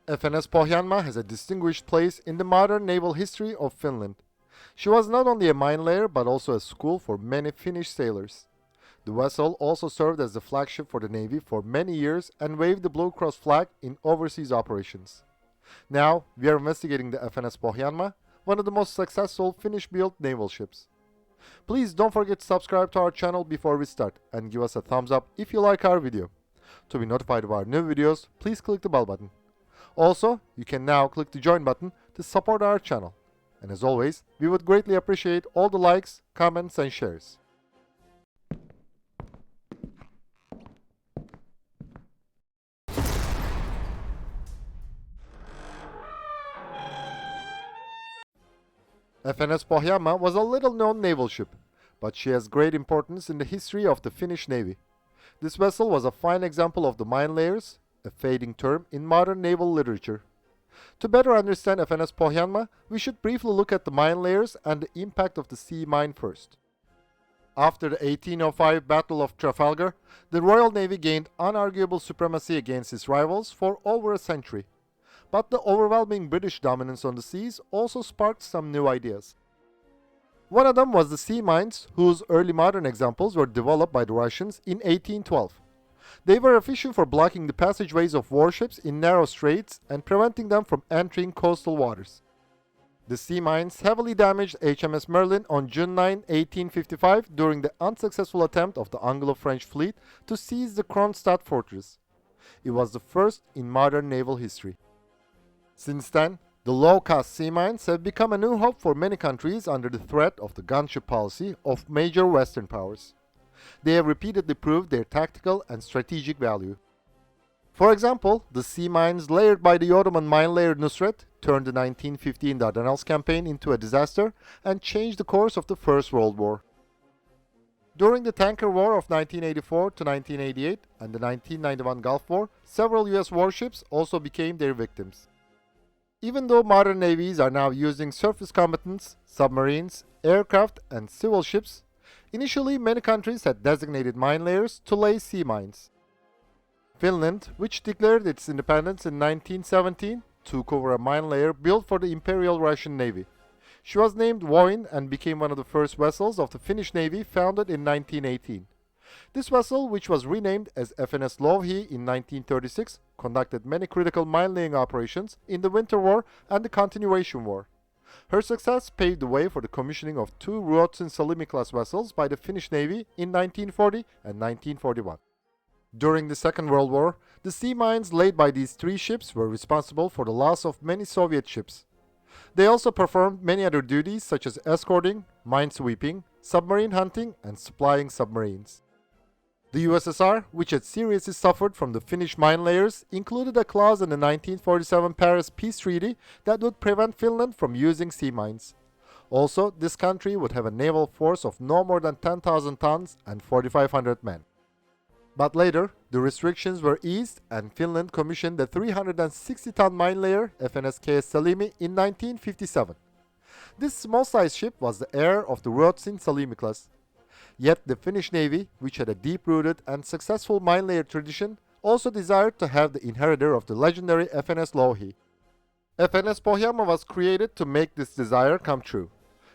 FNS Pohjanmaa has a distinguished place in the modern naval history of Finland. She was not only a mine layer but also a school for many Finnish sailors. The vessel also served as the flagship for the Navy for many years and waved the Blue Cross flag in overseas operations. Now, we are investigating the FNS Pohjanmaa, one of the most successful Finnish-built naval ships. Please don't forget to subscribe to our channel before we start and give us a thumbs up if you like our video. To be notified of our new videos, please click the bell button. Also, you can now click the join button to support our channel. And as always, we would greatly appreciate all the likes, comments and shares. FNS Pohjanmaa was a little-known naval ship, but she has great importance in the history of the Finnish Navy. This vessel was a fine example of the mine layers, a fading term in modern naval literature. To better understand FNS Pohjanmaa, we should briefly look at the mine layers and the impact of the sea mine first. After the 1805 Battle of Trafalgar, the Royal Navy gained unarguable supremacy against its rivals for over a century. But the overwhelming British dominance on the seas also sparked some new ideas. One of them was the sea mines, whose early modern examples were developed by the Russians in 1812. They were efficient for blocking the passageways of warships in narrow straits and preventing them from entering coastal waters. The sea mines heavily damaged HMS Merlin on June 9, 1855 during the unsuccessful attempt of the Anglo-French fleet to seize the Kronstadt fortress. It was the first in modern naval history. Since then, the low-cost sea mines have become a new hope for many countries under the threat of the gunship policy of major Western powers. They have repeatedly proved their tactical and strategic value. For example, the sea mines layered by the Ottoman mine layer Nusret turned the 1915 Dardanelles campaign into a disaster and changed the course of the First World War. During the Tanker War of 1984 to 1988 and the 1991 Gulf War, several US warships also became their victims. Even though modern navies are now using surface combatants, submarines, aircraft, and civil ships, initially many countries had designated mine layers to lay sea mines. Finland, which declared its independence in 1917, took over a mine layer built for the Imperial Russian Navy. She was named Woin and became one of the first vessels of the Finnish Navy founded in 1918. This vessel, which was renamed as FNS Louhi in 1936, conducted many critical mine-laying operations in the Winter War and the Continuation War. Her success paved the way for the commissioning of two Ruotsin-Salimi-class vessels by the Finnish Navy in 1940 and 1941. During the Second World War, the sea mines laid by these three ships were responsible for the loss of many Soviet ships. They also performed many other duties such as escorting, minesweeping, submarine hunting, and supplying submarines. The USSR, which had seriously suffered from the Finnish mine layers, included a clause in the 1947 Paris Peace Treaty that would prevent Finland from using sea mines. Also, this country would have a naval force of no more than 10,000 tons and 4,500 men. But later, the restrictions were eased and Finland commissioned the 360-ton mine layer FNS Salimi in 1957. This small-sized ship was the heir of the Ruotsin-Salimi class. Yet the Finnish Navy, which had a deep-rooted and successful mine layer tradition, also desired to have the inheritor of the legendary FNS Louhi. FNS Pohjanmaa was created to make this desire come true.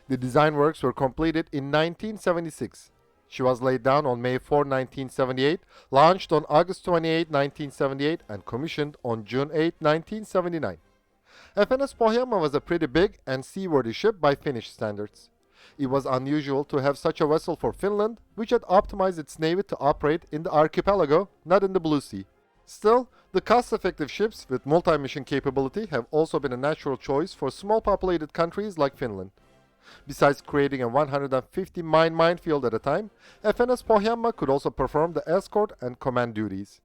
The design works were completed in 1976. She was laid down on May 4, 1978, launched on August 28, 1978, and commissioned on June 8, 1979. FNS Pohjanmaa was a pretty big and seaworthy ship by Finnish standards. It was unusual to have such a vessel for Finland, which had optimized its navy to operate in the archipelago, not in the Blue Sea. Still, the cost-effective ships with multi-mission capability have also been a natural choice for small populated countries like Finland. Besides creating a 150-mine minefield at a time, FNS Pohjanmaa could also perform the escort and command duties.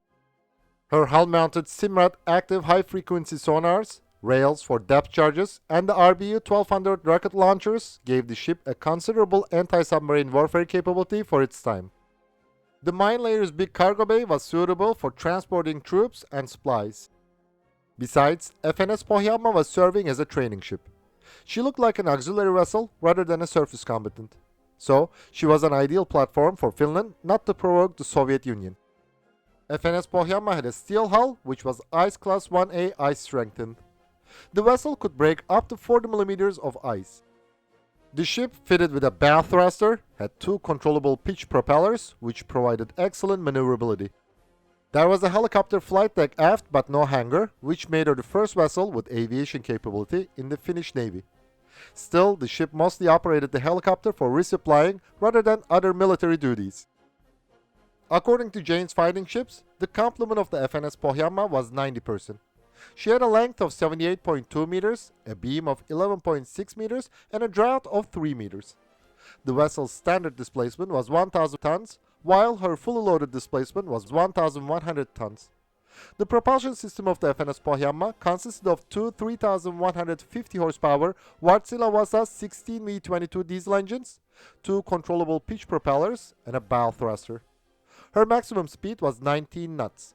Her hull-mounted Simrad active high-frequency sonars, rails for depth charges, and the RBU 1200 rocket launchers gave the ship a considerable anti-submarine warfare capability for its time. The mine layer's big cargo bay was suitable for transporting troops and supplies. Besides, FNS Pohjanmaa was serving as a training ship. She looked like an auxiliary vessel rather than a surface combatant. So, she was an ideal platform for Finland not to provoke the Soviet Union. FNS Pohjanmaa had a steel hull, which was Ice Class 1A ice strengthened. The vessel could break up to 40 millimeters of ice. The ship, fitted with a bow thruster, had two controllable pitch propellers, which provided excellent maneuverability. There was a helicopter flight deck aft but no hangar, which made her the first vessel with aviation capability in the Finnish Navy. Still, the ship mostly operated the helicopter for resupplying rather than other military duties. According to Jane's fighting ships, the complement of the FNS Pohjanmaa was 90%. She had a length of 78.2 meters, a beam of 11.6 meters, and a draught of 3 meters. The vessel's standard displacement was 1,000 tons, while her fully loaded displacement was 1,100 tons. The propulsion system of the FNS Pohjanmaa consisted of two 3,150 horsepower Wärtsilä Vasa 16 V22 diesel engines, two controllable pitch propellers, and a bow thruster. Her maximum speed was 19 knots.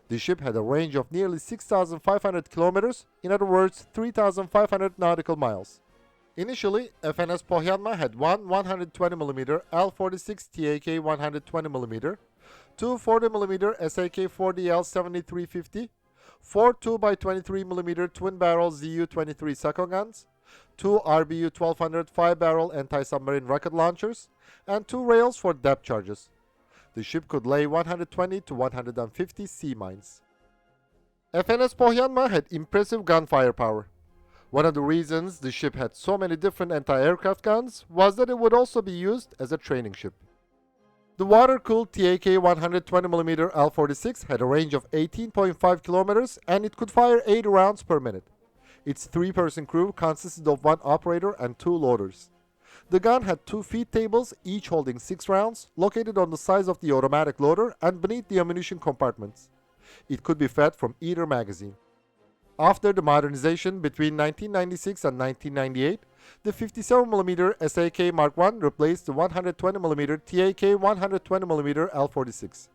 The ship had a range of nearly 6,500 kilometers, in other words 3,500 nautical miles. Initially, FNS Pohjanmaa had one 120mm L46 TAK 120mm, two 40mm SAK 40L 7350, four 2x23mm twin-barrel ZU-23 SAK guns, two RBU 1200 5-barrel anti-submarine rocket launchers, and two rails for depth charges. The ship could lay 120 to 150 sea mines. FNS Pohjanmaa had impressive gun firepower. One of the reasons the ship had so many different anti-aircraft guns was that it would also be used as a training ship. The water-cooled TAK 120mm L46 had a range of 18.5 kilometers and it could fire 80 rounds per minute. Its three-person crew consisted of one operator and two loaders. The gun had two feed tables, each holding 6 rounds, located on the sides of the automatic loader and beneath the ammunition compartments. It could be fed from either magazine. After the modernization between 1996 and 1998, the 57mm SAK Mk1 replaced the 120mm TAK 120mm L46.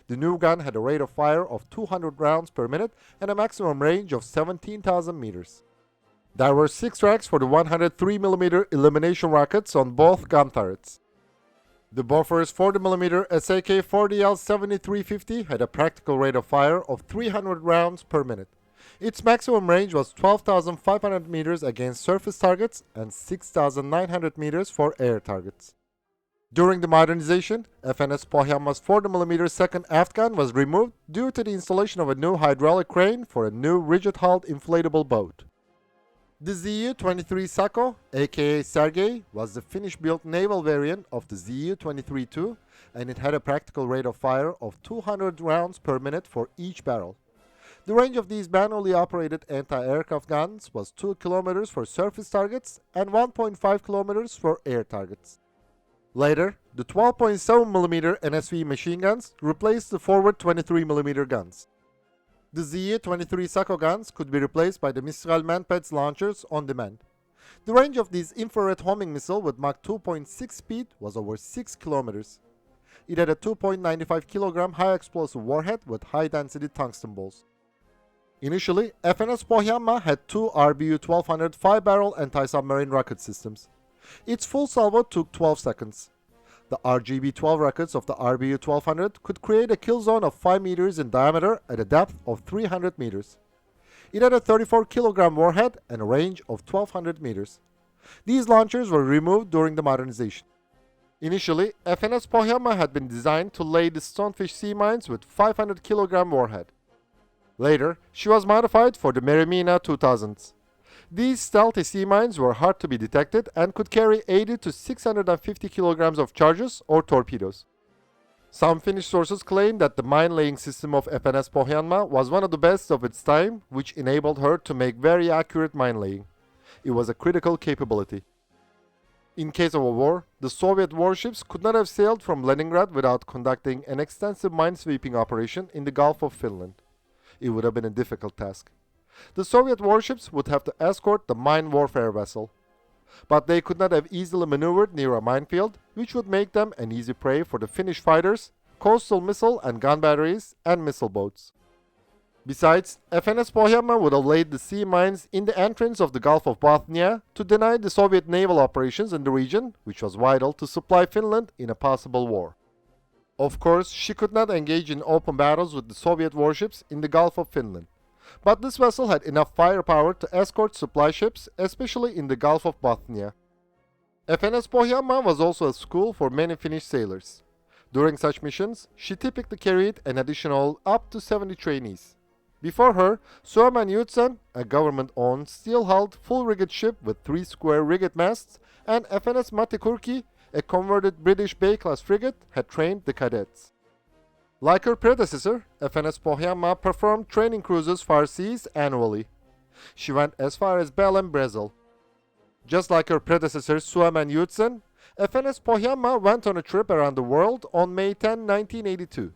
The new gun had a rate of fire of 200 rounds per minute and a maximum range of 17,000 meters. There were 6 racks for the 103mm elimination rockets on both gun turrets. The Bofors 40mm SAK 40L 7350 had a practical rate of fire of 300 rounds per minute. Its maximum range was 12,500 meters against surface targets and 6,900 meters for air targets. During the modernization, FNS Pohjanmaa's 40mm second aft gun was removed due to the installation of a new hydraulic crane for a new rigid-hulled inflatable boat. The ZU-23 Sako, aka Sergei, was the Finnish-built naval variant of the ZU-23-2, and it had a practical rate of fire of 200 rounds per minute for each barrel. The range of these manually operated anti-aircraft guns was 2 kilometers for surface targets and 1.5 kilometers for air targets. Later, the 12.7mm NSV machine guns replaced the forward 23mm guns. The ZU-23 Sako guns could be replaced by the Mistral Manpads launchers on demand. The range of these infrared homing missile with Mach 2.6 speed was over 6 kilometers. It had a 2.95 kilogram high explosive warhead with high density tungsten balls. Initially, FNS Pohjanmaa had two RBU 1200 5-barrel anti-submarine rocket systems. Its full salvo took 12 seconds. The RGB-12 rockets of the RBU 1200 could create a kill zone of 5 meters in diameter at a depth of 300 meters. It had a 34 kilogram warhead and a range of 1200 meters. These launchers were removed during the modernization. Initially, FNS Pohjanmaa had been designed to lay the Stonefish sea mines with 500 kilogram warhead. Later, she was modified for the Merimiina 2000s. These stealthy sea mines were hard to be detected and could carry 80 to 650 kilograms of charges or torpedoes. Some Finnish sources claim that the mine-laying system of FNS Pohjanmaa was one of the best of its time, which enabled her to make very accurate mine-laying. It was a critical capability. In case of a war, the Soviet warships could not have sailed from Leningrad without conducting an extensive mine-sweeping operation in the Gulf of Finland. It would have been a difficult task. The Soviet warships would have to escort the mine warfare vessel. But they could not have easily maneuvered near a minefield, which would make them an easy prey for the Finnish fighters, coastal missile and gun batteries, and missile boats. Besides, FNS Pohjanmaa would have laid the sea mines in the entrance of the Gulf of Bothnia to deny the Soviet naval operations in the region, which was vital to supply Finland in a possible war. Of course, she could not engage in open battles with the Soviet warships in the Gulf of Finland. But this vessel had enough firepower to escort supply ships, especially in the Gulf of Bothnia. FNS Pohjanmaa was also a school for many Finnish sailors. During such missions, she typically carried an additional up to 70 trainees. Before her, SAK Mk1, a government-owned steel-hulled full-rigged ship with 3 square rigged masts, and FNS Matikurki, a converted British Bay-class frigate, had trained the cadets. Like her predecessor, FNS Pohjanmaa performed training cruises far seas annually. She went as far as Belém, Brazil. Just like her predecessor SAK Mk1, FNS Pohjanmaa went on a trip around the world on May 10, 1982.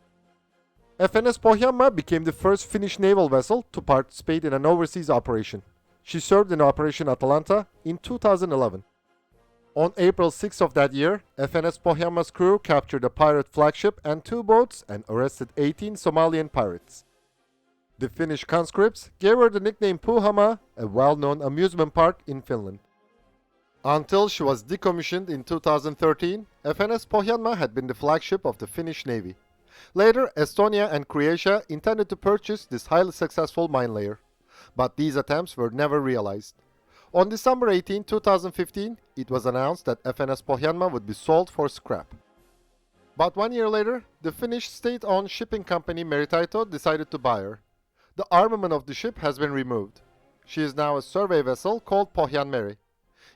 FNS Pohjanmaa became the first Finnish naval vessel to participate in an overseas operation. She served in Operation Atalanta in 2011. On April 6 of that year, FNS Pohjanmaa's crew captured a pirate flagship and 2 boats and arrested 18 Somalian pirates. The Finnish conscripts gave her the nickname Puuhamaa, a well-known amusement park in Finland. Until she was decommissioned in 2013, FNS Pohjanmaa had been the flagship of the Finnish Navy. Later, Estonia and Croatia intended to purchase this highly successful mine layer, but these attempts were never realized. On December 18, 2015, it was announced that FNS Pohjanmaa would be sold for scrap. But 1 year later, the Finnish state-owned shipping company Meritaito decided to buy her. The armament of the ship has been removed. She is now a survey vessel called Pohjanmeri.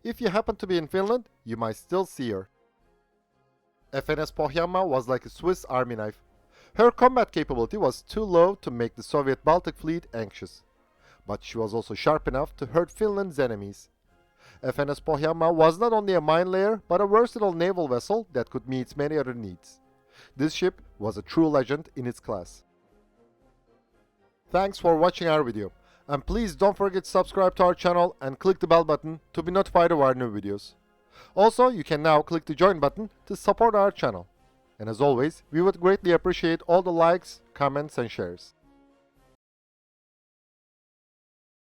If you happen to be in Finland, you might still see her. FNS Pohjanmaa was like a Swiss army knife. Her combat capability was too low to make the Soviet Baltic Fleet anxious. But she was also sharp enough to hurt Finland's enemies. FNS Pohjanmaa was not only a mine layer, but a versatile naval vessel that could meet many other needs. This ship was a true legend in its class. Thanks for watching our video, and please don't forget to subscribe to our channel and click the bell button to be notified of our new videos. Also, you can now click the join button to support our channel. And as always, we would greatly appreciate all the likes, comments and shares.